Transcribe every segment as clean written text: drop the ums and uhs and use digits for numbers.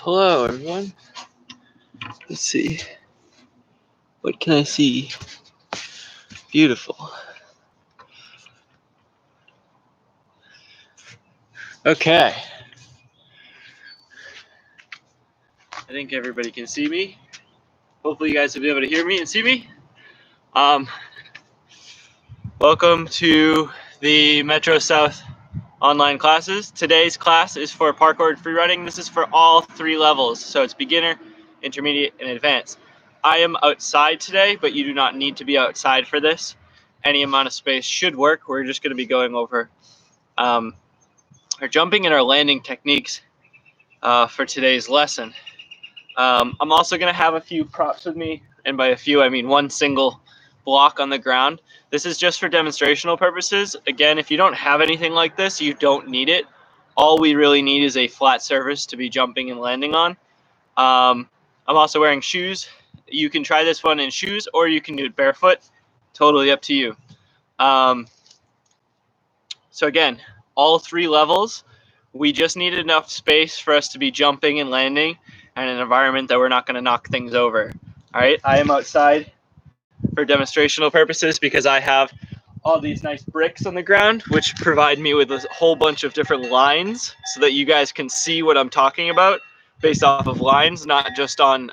Hello, everyone. Let's see. What can I see? Beautiful. Okay. I think everybody can see me. Hopefully you guys will be able to hear me and see me. Welcome to the Metro South online classes. Today's class is for parkour and free running. This is for all 3 levels. So it's beginner, intermediate, and advanced. I am outside today, but you do not need to be outside for this. Any amount of space should work. We're just going to be going over our jumping and our landing techniques for today's lesson. I'm also going to have a few props with me, and by a few I mean one single block on the ground. This is just for demonstrational purposes. Again, if you don't have anything like this, you don't need it. All we really need is a flat surface to be jumping and landing on. I'm also wearing shoes. You can try this one in shoes, or you can do it barefoot. Totally up to you. So again, all 3 levels, we just need enough space for us to be jumping and landing in an environment that we're not going to knock things over. All right, I am outside for demonstrational purposes because I have all these nice bricks on the ground, which provide me with a whole bunch of different lines so that you guys can see what I'm talking about based off of lines, not just on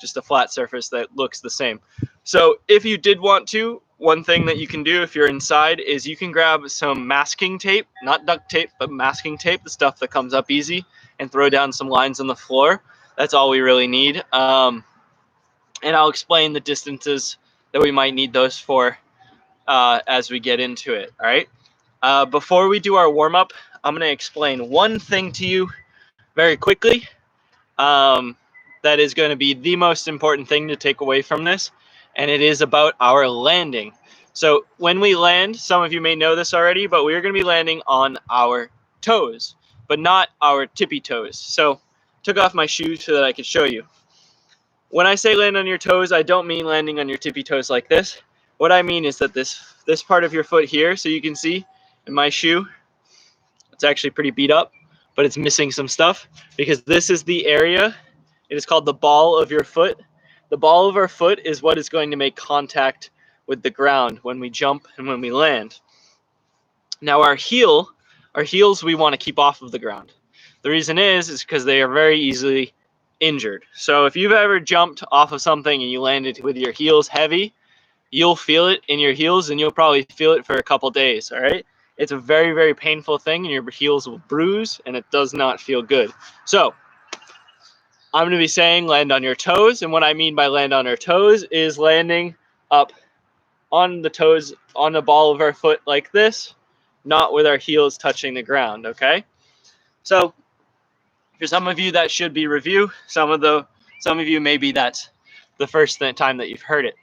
just a flat surface that looks the same. So if you did want to, one thing that you can do if you're inside is you can grab some masking tape, not duct tape, but masking tape, the stuff that comes up easy, and throw down some lines on the floor. That's all we really need. And I'll explain the distances that we might need those for as we get into it, all right? Before we do our warm-up, I'm going to explain one thing to you very quickly that is going to be the most important thing to take away from this, and it is about our landing. So when we land, some of you may know this already, but we're going to be landing on our toes, but not our tippy toes. So I took off my shoes so that I could show you. When I say land on your toes, I don't mean landing on your tippy toes like this. What I mean is that this part of your foot here, so you can see in my shoe, it's actually pretty beat up, but it's missing some stuff because this is the area. It is called the ball of your foot. The ball of our foot is what is going to make contact with the ground when we jump and when we land. Now our heels we want to keep off of the ground. The reason is because they are very easily injured. So if you've ever jumped off of something and you landed with your heels heavy, you'll feel it in your heels, and you'll probably feel it for a couple days, all right? It's a very, very painful thing, and your heels will bruise, and it does not feel good. So I'm going to be saying land on your toes, and what I mean by land on our toes is landing up on the toes on the ball of our foot like this, not with our heels touching the ground, okay? So for some of you, that should be review. Some of you, maybe that's the first time that you've heard it.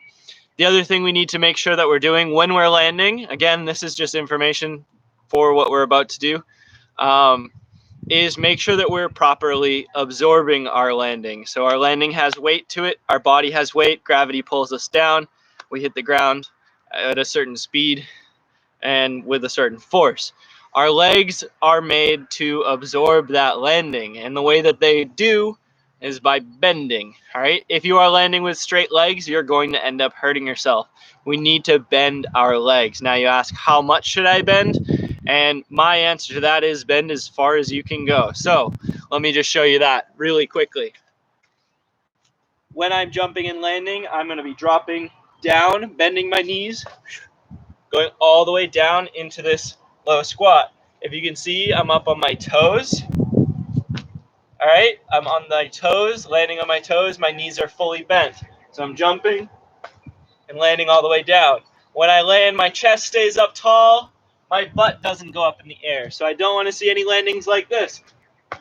The other thing we need to make sure that we're doing when we're landing, again, this is just information for what we're about to do, is make sure that we're properly absorbing our landing. So our landing has weight to it. Our body has weight. Gravity pulls us down. We hit the ground at a certain speed and with a certain force. Our legs are made to absorb that landing, and the way that they do is by bending, all right? If you are landing with straight legs, you're going to end up hurting yourself. We need to bend our legs. Now you ask, how much should I bend? And my answer to that is bend as far as you can go. So let me just show you that really quickly. When I'm jumping and landing, I'm going to be dropping down, bending my knees, going all the way down into this low squat. If you can see, I'm up on my toes. All right, I'm on my toes, landing on my toes. My knees are fully bent. So I'm jumping and landing all the way down. When I land, my chest stays up tall. My butt doesn't go up in the air. So I don't want to see any landings like this. All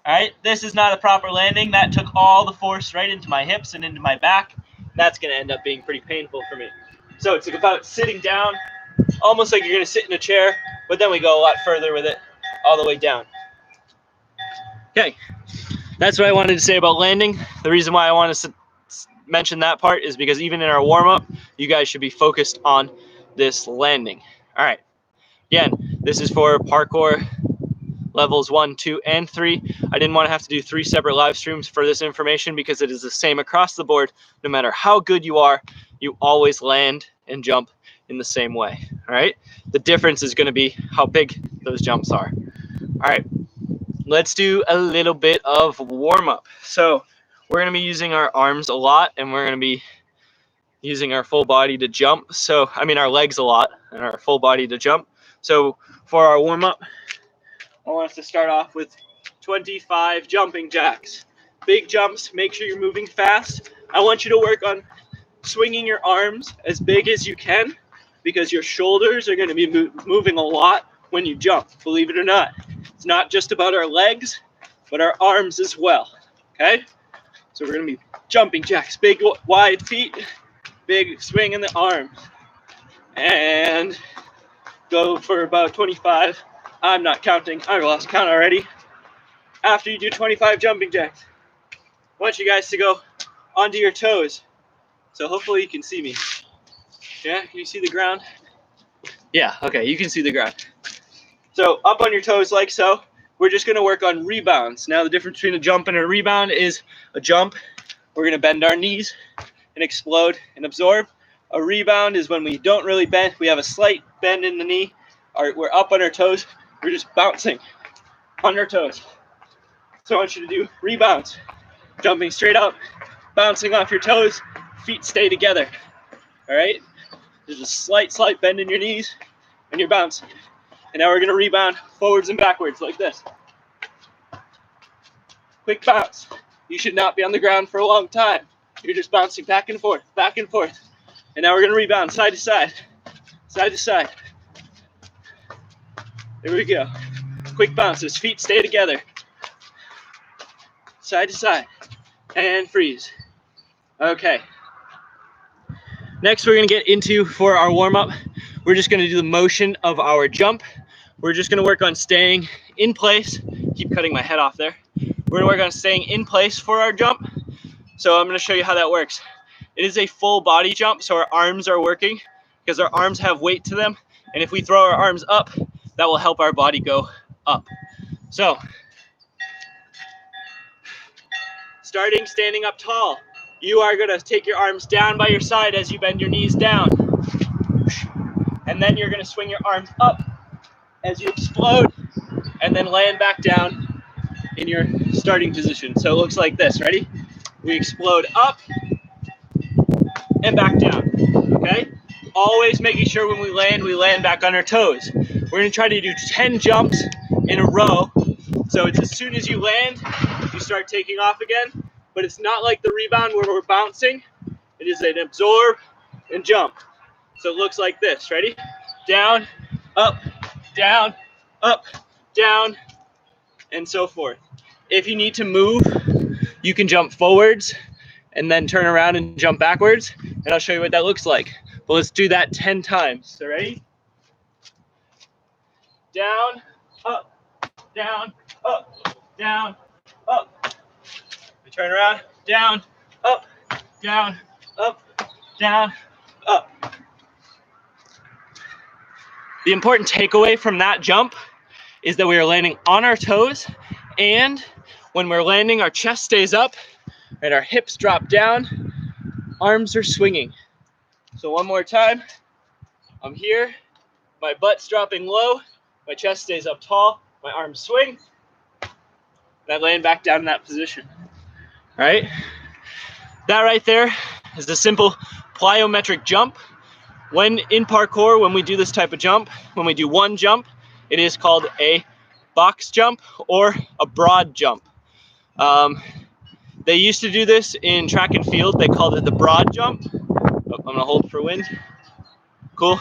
right, this is not a proper landing. That took all the force right into my hips and into my back. That's going to end up being pretty painful for me. So it's about sitting down, almost like you're going to sit in a chair, but then we go a lot further with it, all the way down. Okay, that's what I wanted to say about landing. The reason why I want to mention that part is because even in our warm-up, you guys should be focused on this landing. All right, again, this is for parkour levels 1, 2, and 3. I didn't want to have to do 3 separate live streams for this information because it is the same across the board. No matter how good you are, you always land and jump in the same way. All right. The difference is going to be how big those jumps are. All right. Let's do a little bit of warm up. So we're going to be using our arms a lot, and we're going to be using our full body to jump. So, I mean, our legs a lot and our full body to jump. So for our warm up, I want us to start off with 25 jumping jacks. Big jumps, make sure you're moving fast. I want you to work on swinging your arms as big as you can because your shoulders are going to be moving a lot when you jump, believe it or not. It's not just about our legs, but our arms as well, okay? So we're going to be jumping jacks, big wide feet, big swing in the arms, and go for about 25. I'm not counting, I lost count already. After you do 25 jumping jacks, I want you guys to go onto your toes. So hopefully you can see me. Yeah, can you see the ground? Yeah, okay, you can see the ground. So up on your toes like so. We're just gonna work on rebounds. Now the difference between a jump and a rebound is a jump, we're gonna bend our knees and explode and absorb. A rebound is when we don't really bend, we have a slight bend in the knee, we're up on our toes, we're just bouncing on our toes. So I want you to do rebounds, jumping straight up, bouncing off your toes, feet stay together, all right? There's a slight bend in your knees and you're bouncing. And now we're gonna rebound forwards and backwards like this. Quick bounce. You should not be on the ground for a long time. You're just bouncing back and forth, back and forth. And now we're gonna rebound side to side, side to side. There we go. Quick bounces, feet stay together. Side to side, and freeze. Okay. Next we're gonna get into, for our warm up, we're just gonna do the motion of our jump. We're just gonna work on staying in place. Keep cutting my head off there. We're gonna work on staying in place for our jump. So I'm gonna show you how that works. It is a full body jump, so our arms are working because our arms have weight to them. And if we throw our arms up, that will help our body go up. So, starting standing up tall. You are gonna take your arms down by your side as you bend your knees down. And then you're gonna swing your arms up as you explode and then land back down in your starting position. So it looks like this, ready? We explode up and back down, okay? Always making sure when we land back on our toes. We're gonna try to do 10 jumps in a row. So it's as soon as you land, you start taking off again, but it's not like the rebound where we're bouncing. It is an absorb and jump. So it looks like this, ready? Down, up, down, and so forth. If you need to move, you can jump forwards and then turn around and jump backwards, and I'll show you what that looks like. But let's do that 10 times. So ready? Down, up, down, up, down, up. We turn around, down, up, down, up, down, up. The important takeaway from that jump is that we are landing on our toes, and when we're landing, our chest stays up and our hips drop down, arms are swinging. So one more time, I'm here, my butt's dropping low, my chest stays up tall, my arms swing, and I land back down in that position, all right? That right there is a simple plyometric jump. When in parkour, when we do this type of jump, when we do one jump, it is called a box jump or a broad jump. They used to do this in track and field. They called it the broad jump. Oh, I'm gonna hold for wind. Cool.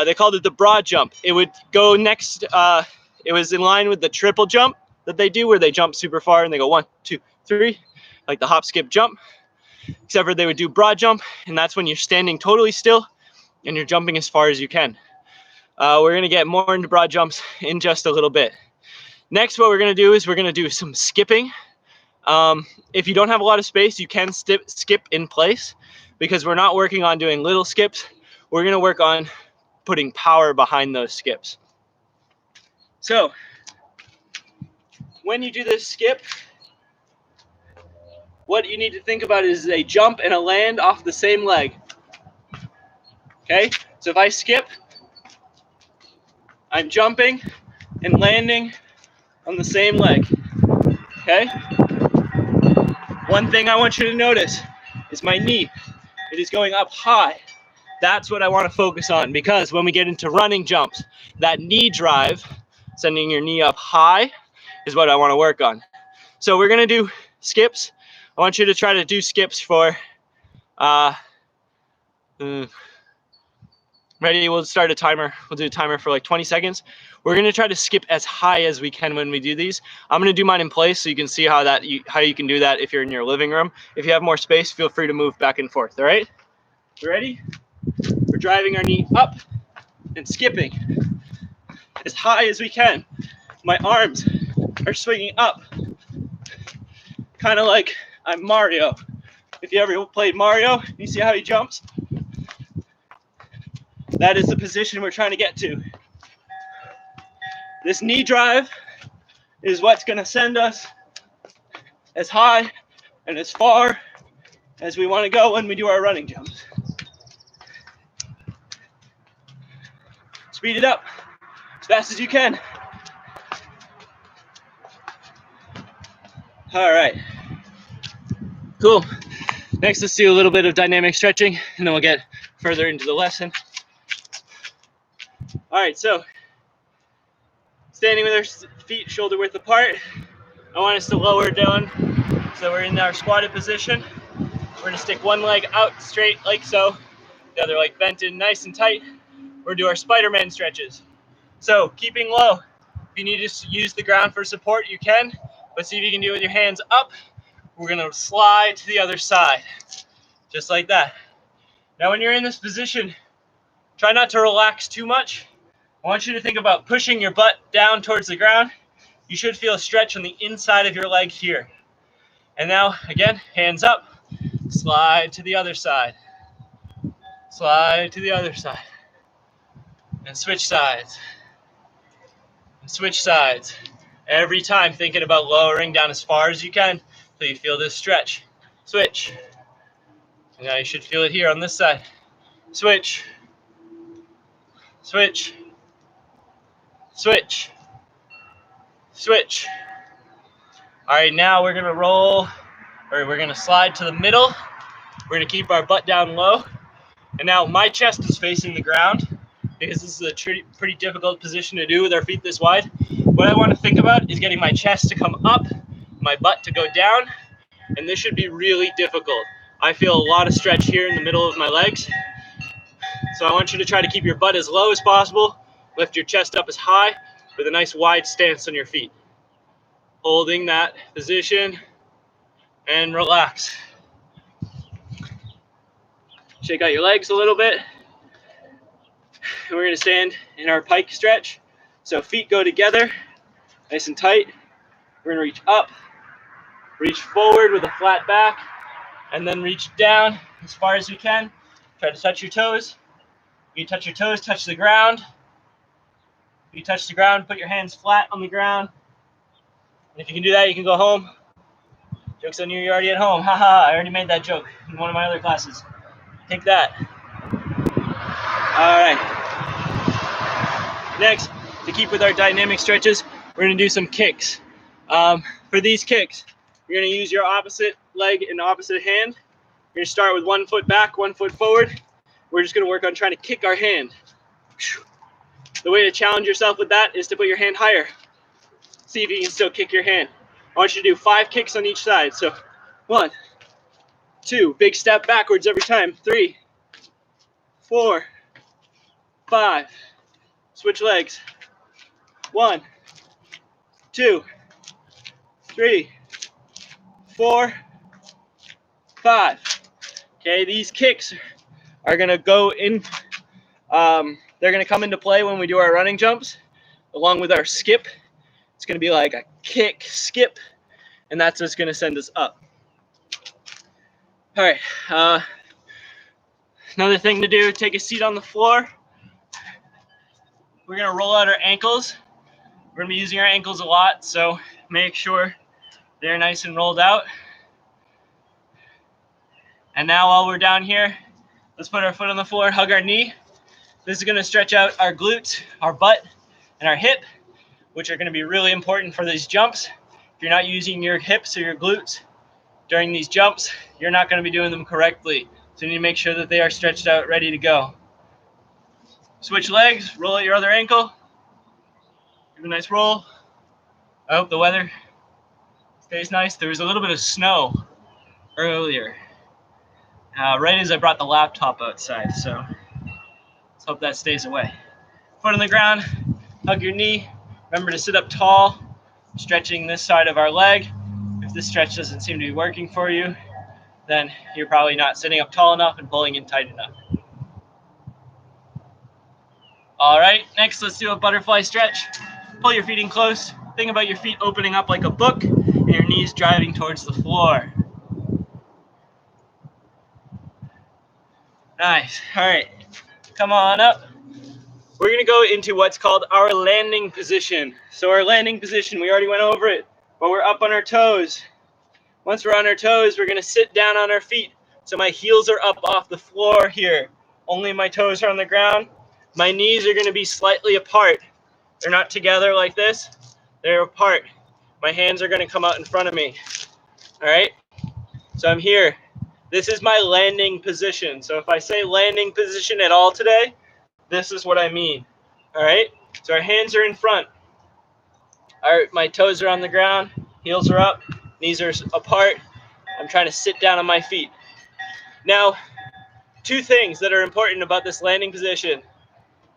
They called it the broad jump. It would go next, it was in line with the triple jump that they do where they jump super far and they go 1, 2, 3, like the hop, skip, jump. Except for they would do broad jump, and that's when you're standing totally still and you're jumping as far as you can. We're gonna get more into broad jumps in just a little bit. Next, what we're gonna do is we're gonna do some skipping. If you don't have a lot of space, you can skip in place because we're not working on doing little skips. We're gonna work on putting power behind those skips. So when you do this skip, what you need to think about is a jump and a land off the same leg. Okay, so if I skip, I'm jumping and landing on the same leg. Okay, one thing I want you to notice is my knee. It is going up high. That's what I want to focus on, because when we get into running jumps, that knee drive, sending your knee up high, is what I want to work on. So we're going to do skips. I want you to try to do skips for, ready, we'll start a timer. We'll do a timer for like 20 seconds. We're going to try to skip as high as we can when we do these. I'm going to do mine in place so you can see how you can do that if you're in your living room. If you have more space, feel free to move back and forth, all right? You ready? We're driving our knee up and skipping as high as we can. My arms are swinging up, kind of like I'm Mario. If you ever played Mario, you see how he jumps? That is the position we're trying to get to. This knee drive is what's going to send us as high and as far as we want to go when we do our running jumps. Speed it up as fast as you can. All right. Cool. Next, let's do a little bit of dynamic stretching, and then we'll get further into the lesson. All right, so standing with our feet shoulder width apart, I want us to lower down so we're in our squatted position. We're gonna stick one leg out straight like so, the other leg bent in nice and tight. We're gonna do our Spider-Man stretches. So keeping low. If you need to use the ground for support, you can, but see if you can do it with your hands up. We're gonna slide to the other side, just like that. Now when you're in this position, try not to relax too much. I want you to think about pushing your butt down towards the ground. You should feel a stretch on the inside of your leg here. And now, again, hands up, slide to the other side. Slide to the other side. And switch sides. And switch sides. Every time thinking about lowering down as far as you can so you feel this stretch. Switch. And now you should feel it here on this side. Switch. Switch. Switch. Switch. All right, now we're gonna roll, or we're gonna slide to the middle. We're gonna keep our butt down low. And now my chest is facing the ground because this is a pretty difficult position to do with our feet this wide. What I wanna think about is getting my chest to come up, my butt to go down, and this should be really difficult. I feel a lot of stretch here in the middle of my legs. So I want you to try to keep your butt as low as possible, lift your chest up as high with a nice wide stance on your feet. Holding that position and relax. Shake out your legs a little bit. And we're gonna stand in our pike stretch. So feet go together, nice and tight. We're gonna reach up, reach forward with a flat back, and then reach down as far as you can. Try to touch your toes. You touch your toes, touch the ground. If you touch the ground, put your hands flat on the ground. And if you can do that, you can go home. Joke's on you, you're already at home. Haha, I already made that joke in one of my other classes. Take that. All right. Next, to keep with our dynamic stretches, we're gonna do some kicks. For these kicks, you're gonna use your opposite leg and opposite hand. You're gonna start with 1 foot back, 1 foot forward. We're just gonna work on trying to kick our hand. The way to challenge yourself with that is to put your hand higher. See if you can still kick your hand. I want you to do 5 kicks on each side. So 1, 2, big step backwards every time. 3, 4, 5. Switch legs. 1, 2, 3, 4, 5. Okay, these kicks are gonna go in. They're gonna come into play when we do our running jumps, along with our skip. It's gonna be like a kick, skip, and that's what's gonna send us up. All right. Another thing to do: take a seat on the floor. We're gonna roll out our ankles. We're gonna be using our ankles a lot, so make sure they're nice and rolled out. And now while we're down here, let's put our foot on the floor, hug our knee. This is gonna stretch out our glutes, our butt, and our hip, which are gonna be really important for these jumps. If you're not using your hips or your glutes during these jumps, you're not gonna be doing them correctly. So you need to make sure that they are stretched out, ready to go. Switch legs, roll out your other ankle. Give a nice roll. I hope the weather stays nice. There was a little bit of snow earlier, right as I brought the laptop outside, so let's hope that stays away. Foot on the ground, hug your knee. Remember to sit up tall, stretching this side of our leg. If this stretch doesn't seem to be working for you, then you're probably not sitting up tall enough and pulling in tight enough. All right, next let's do a butterfly stretch. Pull your feet in close. Think about your feet opening up like a book and your knees driving towards the floor. Nice. All right, come on up. We're gonna go into what's called our landing position. So our landing position, we already went over it, but we're up on our toes. Once we're on our toes, we're gonna sit down on our feet. So my heels are up off the floor here. Only my toes are on the ground. My knees are gonna be slightly apart. They're not together like this, they're apart. My hands are gonna come out in front of me. All right, so I'm here. This is my landing position. So if I say landing position at all today, this is what I mean. All right, so our hands are in front. My toes are on the ground, heels are up, knees are apart. I'm trying to sit down on my feet. Now, two things that are important about this landing position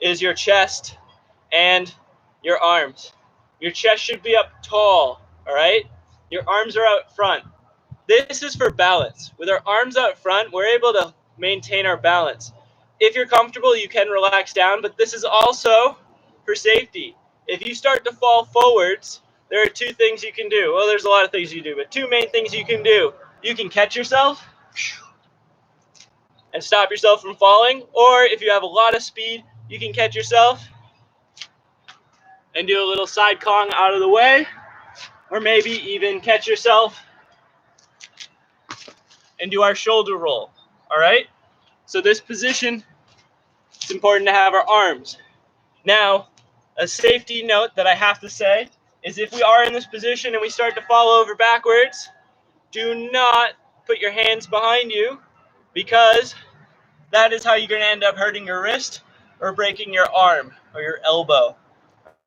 is your chest and your arms. Your chest should be up tall, all right? Your arms are out front. This is for balance. With our arms out front, we're able to maintain our balance. If you're comfortable, you can relax down, but this is also for safety. If you start to fall forwards, there are two things you can do. Well, there's a lot of things you do, but two main things you can do. You can catch yourself and stop yourself from falling, or if you have a lot of speed, you can catch yourself and do a little side Kong out of the way, or maybe even catch yourself and do our shoulder roll, all right? So this position, it's important to have our arms. Now, a safety note that I have to say is if we are in this position and we start to fall over backwards, do not put your hands behind you, because that is how you're going to end up hurting your wrist or breaking your arm or your elbow.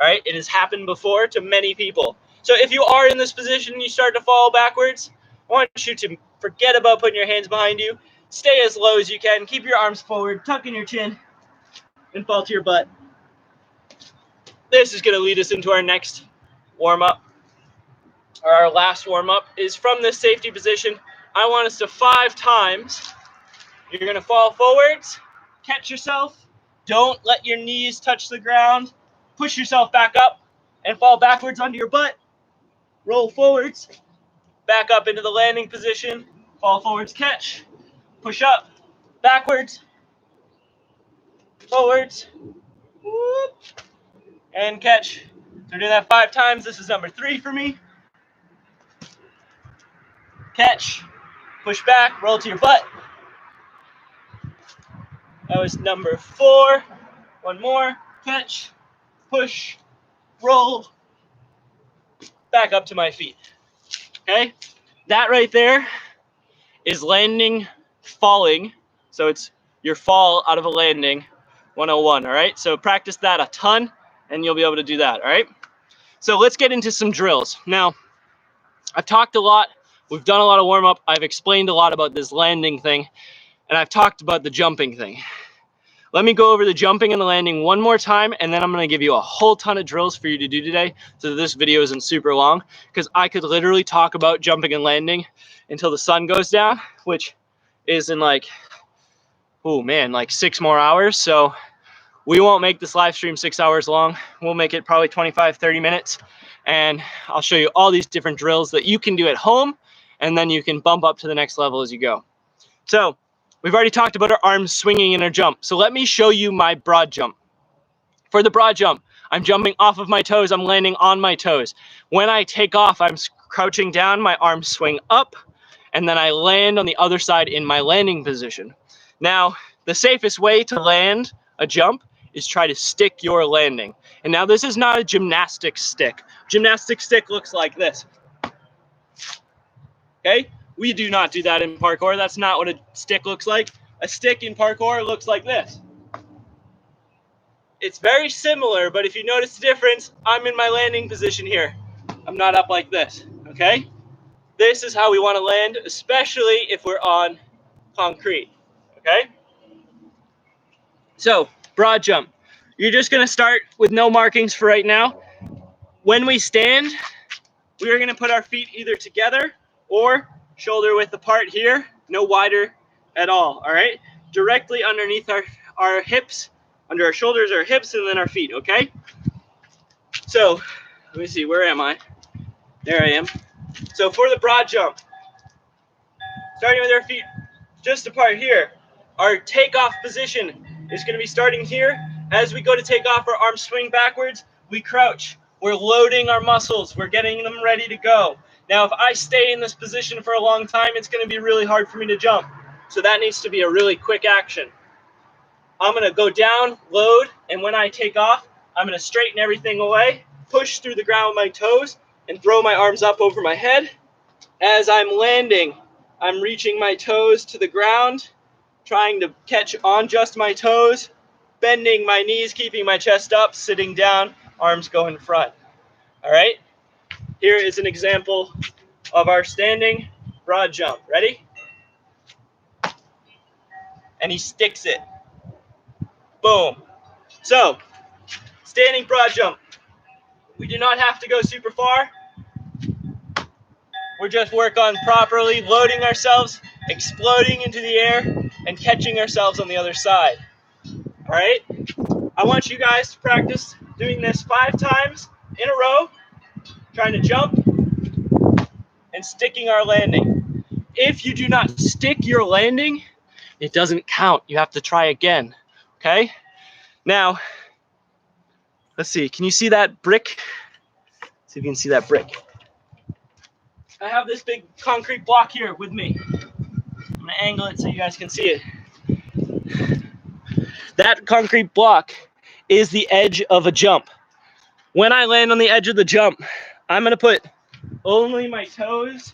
All right, it has happened before to many people. So if you are in this position and you start to fall backwards, I want you to forget about putting your hands behind you. Stay as low as you can. Keep your arms forward, tuck in your chin, and fall to your butt. This is going to lead us into our next warm-up. Or our last warm-up is from this safety position. I want us to 5 times. You're going to fall forwards, catch yourself. Don't let your knees touch the ground. Push yourself back up and fall backwards onto your butt. Roll forwards, back up into the landing position. Fall forwards, catch. Push up, backwards, forwards, whoop, and catch. So we're doing that 5 times. This is number 3 for me. Catch, push back, roll to your butt. That was number 4. One more, catch, push, roll, back up to my feet. Okay, that right there is landing, falling. So it's your fall out of a landing 101. All right, so practice that a ton and you'll be able to do that. All right, so let's get into some drills. Now, I've talked a lot, we've done a lot of warm-up, I've explained a lot about this landing thing, and I've talked about the jumping thing. Let me go over the jumping and the landing one more time, and then I'm going to give you a whole ton of drills for you to do today, so this video isn't super long, because I could literally talk about jumping and landing until the sun goes down, which is in like, oh man, like 6 more hours. So we won't make this live stream 6 hours long. We'll make it probably 25-30 minutes, and I'll show you all these different drills that you can do at home, and then you can bump up to the next level as you go. So we've already talked about our arms swinging in our jump. So let me show you my broad jump. For the broad jump, I'm jumping off of my toes, I'm landing on my toes. When I take off, I'm crouching down, my arms swing up, and then I land on the other side in my landing position. Now, the safest way to land a jump is try to stick your landing. And now this is not a gymnastic stick. Gymnastic stick looks like this. Okay? We do not do that in parkour. That's not what a stick looks like. A stick in parkour looks like this. It's very similar, but if you notice the difference, I'm in my landing position here. I'm not up like this, okay? This is how we want to land, especially if we're on concrete, okay? So, broad jump. You're just gonna start with no markings for right now. When we stand, we are gonna put our feet either together or shoulder width apart here, no wider at all right? Directly underneath our hips, under our shoulders, our hips, and then our feet, okay? So, let me see, where am I? There I am. So for the broad jump, starting with our feet just apart here, our takeoff position is going to be starting here. As we go to take off, our arms swing backwards, we crouch. We're loading our muscles, we're getting them ready to go. Now if I stay in this position for a long time, it's going to be really hard for me to jump. So that needs to be a really quick action. I'm going to go down, load, and when I take off, I'm going to straighten everything away, push through the ground with my toes, and throw my arms up over my head. As I'm landing, I'm reaching my toes to the ground, trying to catch on just my toes, bending my knees, keeping my chest up, sitting down, arms go in front. All right? Here is an example of our standing broad jump. Ready? And he sticks it. Boom. So, standing broad jump. We do not have to go super far. We're just work on properly loading ourselves, exploding into the air, and catching ourselves on the other side. All right? I want you guys to practice doing this 5 times in a row, trying to jump and sticking our landing. If you do not stick your landing, it doesn't count. You have to try again, okay? Now, let's see. Can you see that brick? Let's see if you can see that brick. I have this big concrete block here with me. I'm gonna angle it so you guys can see it. That concrete block is the edge of a jump. When I land on the edge of the jump, I'm gonna put only my toes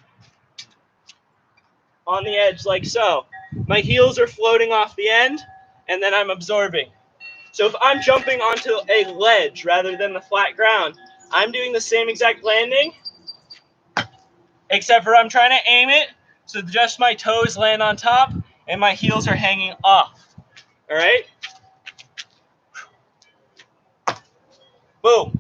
on the edge like so. My heels are floating off the end, and then I'm absorbing. So if I'm jumping onto a ledge rather than the flat ground, I'm doing the same exact landing, except for I'm trying to aim it so just my toes land on top and my heels are hanging off. All right? Boom.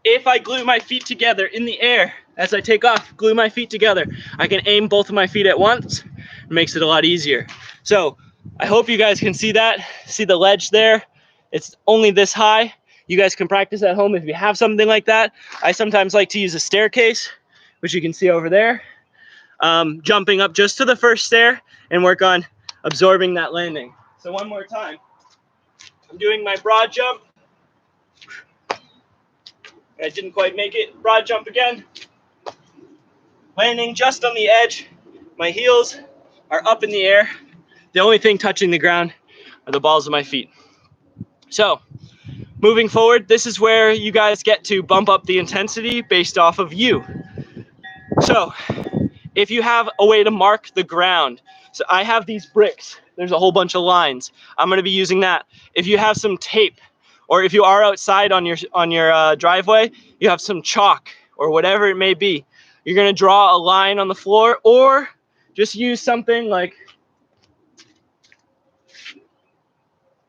If I glue my feet together in the air as I take off, glue my feet together, I can aim both of my feet at once. It makes it a lot easier. So I hope you guys can see that. See the ledge there? It's only this high. You guys can practice at home if you have something like that. I sometimes like to use a staircase, which you can see over there. Jumping up just to the first stair and work on absorbing that landing. So one more time. I'm doing my broad jump. I didn't quite make it. Broad jump again. Landing just on the edge. My heels are up in the air. The only thing touching the ground are the balls of my feet. So, moving forward, this is where you guys get to bump up the intensity based off of you. So, if you have a way to mark the ground, so I have these bricks. There's a whole bunch of lines. I'm going to be using that. If you have some tape, or if you are outside on your driveway, you have some chalk or whatever it may be. You're going to draw a line on the floor, or just use something like,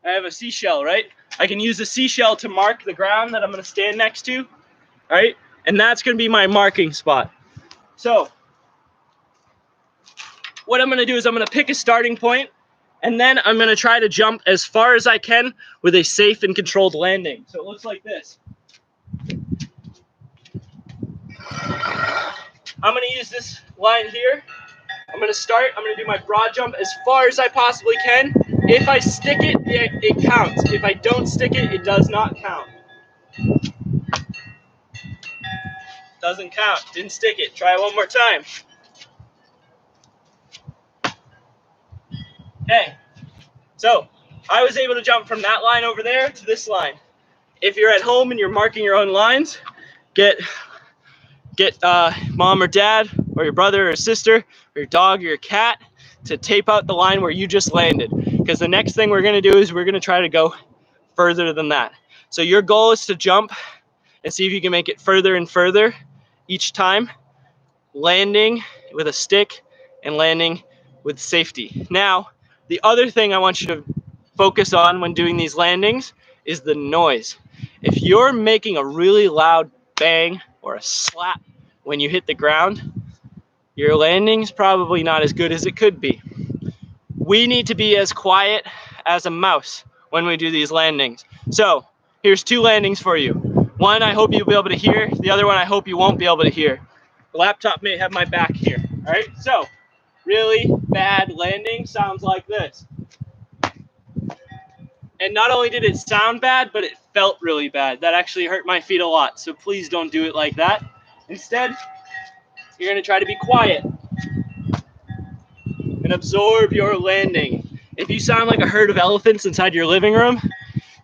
I have a seashell, right? I can use a seashell to mark the ground that I'm going to stand next to, right? And that's going to be my marking spot. So what I'm going to do is I'm going to pick a starting point, and then I'm going to try to jump as far as I can with a safe and controlled landing. So it looks like this. I'm going to use this line here. I'm going to start. I'm going to do my broad jump as far as I possibly can. If I stick it, it counts. If I don't stick it, it does not count. Doesn't count. Didn't stick it. Try it one more time. Okay. So I was able to jump from that line over there to this line. If you're at home and you're marking your own lines, get mom or dad or your brother or sister or your dog or your cat to tape out the line where you just landed. Because the next thing we're going to do is we're going to try to go further than that. So your goal is to jump and see if you can make it further and further each time, landing with a stick and landing with safety. Now, the other thing I want you to focus on when doing these landings is the noise. If you're making a really loud bang or a slap when you hit the ground, your landing's probably not as good as it could be. We need to be as quiet as a mouse when we do these landings. So here's 2 landings for you. One I hope you'll be able to hear. The other one I hope you won't be able to hear. The laptop may have my back here. All right, so really bad landing sounds like this. And not only did it sound bad, but it felt really bad. That actually hurt my feet a lot. So please don't do it like that. Instead, you're going to try to be quiet and absorb your landing. If you sound like a herd of elephants inside your living room,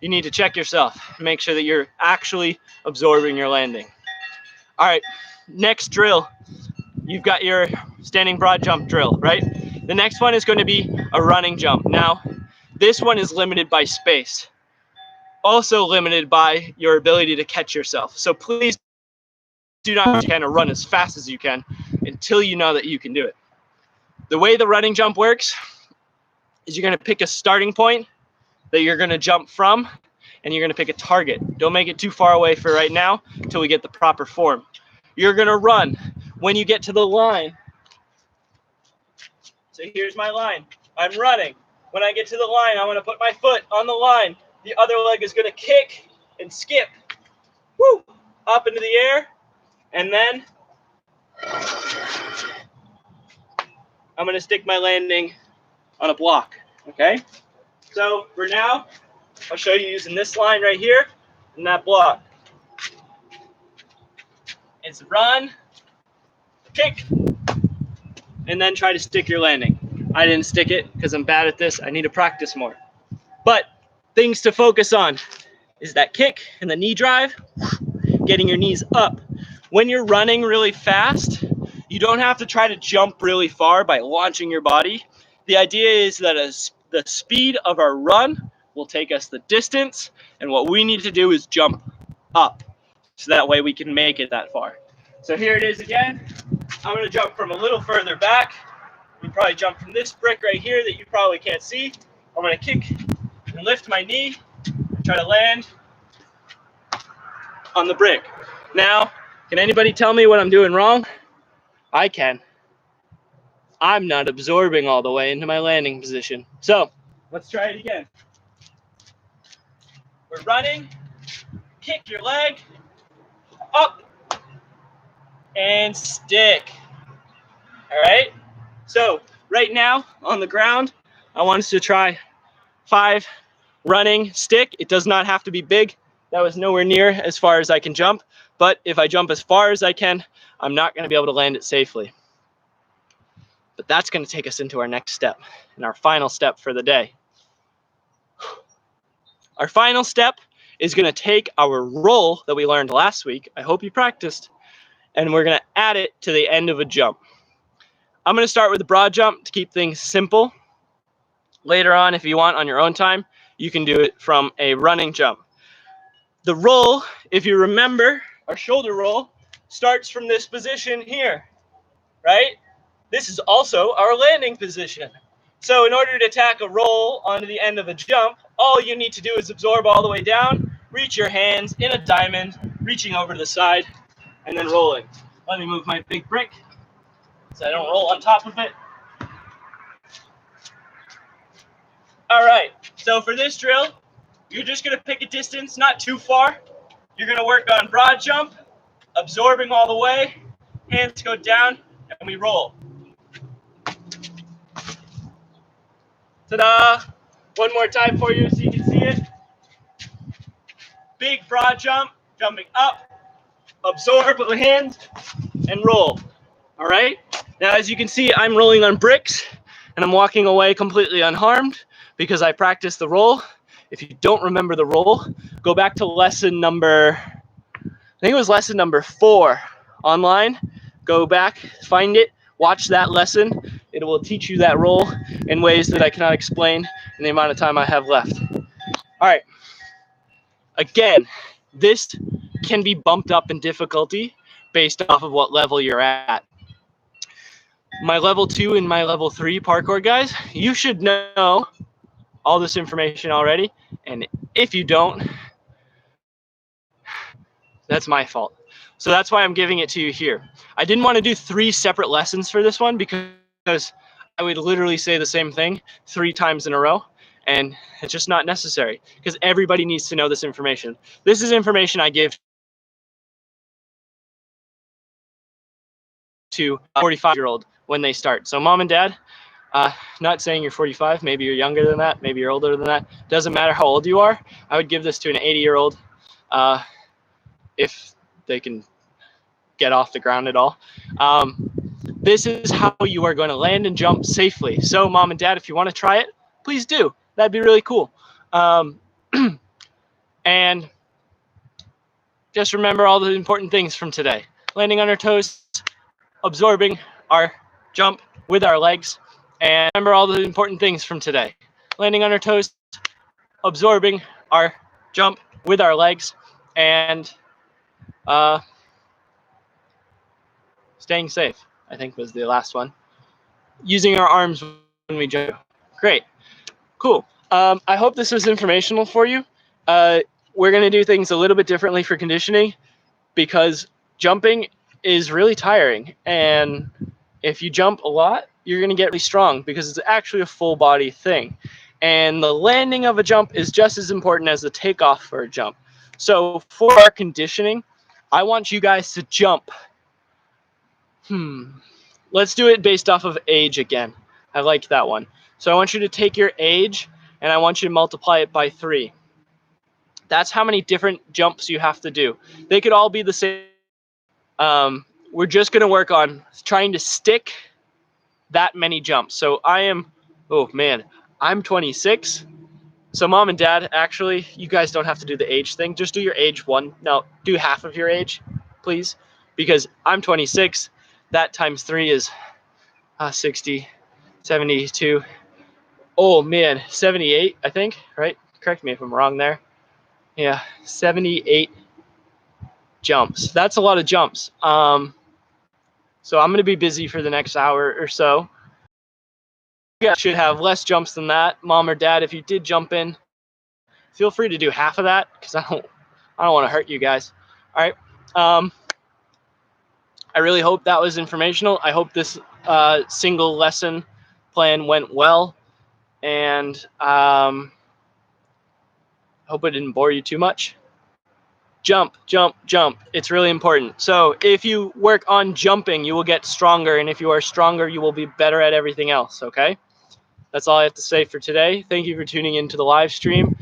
you need to check yourself. Make sure that you're actually absorbing your landing. All right, next drill. You've got your standing broad jump drill, right? The next one is going to be a running jump. Now, this one is limited by space. Also limited by your ability to catch yourself. So please do not kind of run as fast as you can until you know that you can do it. The way the running jump works is you're going to pick a starting point that you're going to jump from, and you're going to pick a target. Don't make it too far away for right now until we get the proper form. You're going to run. When you get to the line, so here's my line. I'm running. When I get to the line, I'm going to put my foot on the line. The other leg is going to kick and skip, woo, up into the air, and then I'm going to stick my landing on a block, okay? So for now, I'll show you using this line right here and that block. It's run, kick, and then try to stick your landing. I didn't stick it because I'm bad at this. I need to practice more. But things to focus on is that kick and the knee drive, getting your knees up. When you're running really fast, you don't have to try to jump really far by launching your body. The idea is that the speed of our run will take us the distance, and what we need to do is jump up, so that way we can make it that far. So here it is again. I'm going to jump from a little further back. We probably jump from this brick right here that you probably can't see. I'm going to kick and lift my knee and try to land on the brick. Now, can anybody tell me what I'm doing wrong? I can. I'm not absorbing all the way into my landing position. So let's try it again. We're running. Kick your leg up and stick. All right. So right now on the ground, I want us to try 5 running stick. It does not have to be big. That was nowhere near as far as I can jump. But if I jump as far as I can, I'm not going to be able to land it safely. But that's going to take us into our next step and our final step for the day. Our final step is going to take our roll that we learned last week. I hope you practiced. And we're going to add it to the end of a jump. I'm going to start with a broad jump to keep things simple. Later on, if you want on your own time, you can do it from a running jump. The roll, if you remember, our shoulder roll starts from this position here, right? This is also our landing position. So in order to tack a roll onto the end of a jump, all you need to do is absorb all the way down, reach your hands in a diamond, reaching over to the side, and then rolling. Let me move my big brick so I don't roll on top of it. All right, so for this drill, you're just going to pick a distance, not too far. You're going to work on broad jump, absorbing all the way, hands go down, and we roll. Ta-da! One more time for you so you can see it. Big broad jump, jumping up, absorb with the hands, and roll. All right? Now, as you can see, I'm rolling on bricks, and I'm walking away completely unharmed because I practiced the roll. If you don't remember the roll, go back to lesson number, I think it was lesson number 4 online. Go back, find it, watch that lesson. It will teach you that roll in ways that I cannot explain in the amount of time I have left. All right. Again, this can be bumped up in difficulty based off of what level you're at. My level 2 and my level 3 parkour guys, you should know all this information already. And if you don't, that's my fault. So that's why I'm giving it to you here. I didn't want to do 3 separate lessons for this one because I would literally say the same thing 3 times in a row. And it's just not necessary because everybody needs to know this information. This is information I give to a 45-year-old when they start. So mom and dad, not saying you're 45, maybe you're younger than that, maybe you're older than that. Doesn't matter how old you are. I would give this to an 80-year-old if they can get off the ground at all. This is how you are going to land and jump safely. So mom and dad, if you want to try it, please do. That'd be really cool. And just remember all the important things from today. Landing on our toes, absorbing our jump with our legs, and remember all the important things from today. Landing on our toes, absorbing our jump with our legs, and staying safe, I think was the last one. Using our arms when we jump. Great. Cool. I hope this was informational for you. We're going to do things a little bit differently for conditioning because jumping is really tiring. And if you jump a lot, you're going to get really strong because it's actually a full body thing. And the landing of a jump is just as important as the takeoff for a jump. So for our conditioning, I want you guys to jump. Let's do it based off of age again. I like that one. So I want you to take your age and I want you to multiply it by 3. That's how many different jumps you have to do. They could all be the same. We're just going to work on trying to stick that many jumps. So I'm 26. So mom and dad, actually, you guys don't have to do the age thing. Just do your age 1. No, do half of your age, please. Because I'm 26. That times 3 is 60, 72. Oh, man, 78, I think, right? Correct me if I'm wrong there. Yeah, 78 jumps. That's a lot of jumps. So I'm going to be busy for the next hour or so. You guys should have less jumps than that. Mom or dad, if you did jump in, feel free to do half of that because I don't want to hurt you guys. All right. I really hope that was informational. I hope this single lesson plan went well, and hope it didn't bore you too much. Jump, jump, jump. It's really important. So if you work on jumping, you will get stronger, and if you are stronger, you will be better at everything else, okay? That's all I have to say for today. Thank you for tuning into the live stream.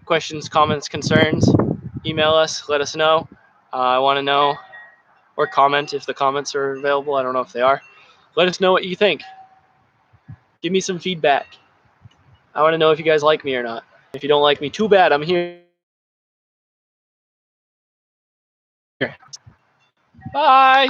Questions, comments, concerns, email us, let us know. I want to know, or comment if the comments are available. I don't know if they are. Let us know what you think. Give me some feedback. I want to know if you guys like me or not. If you don't like me, too bad. I'm here. Bye.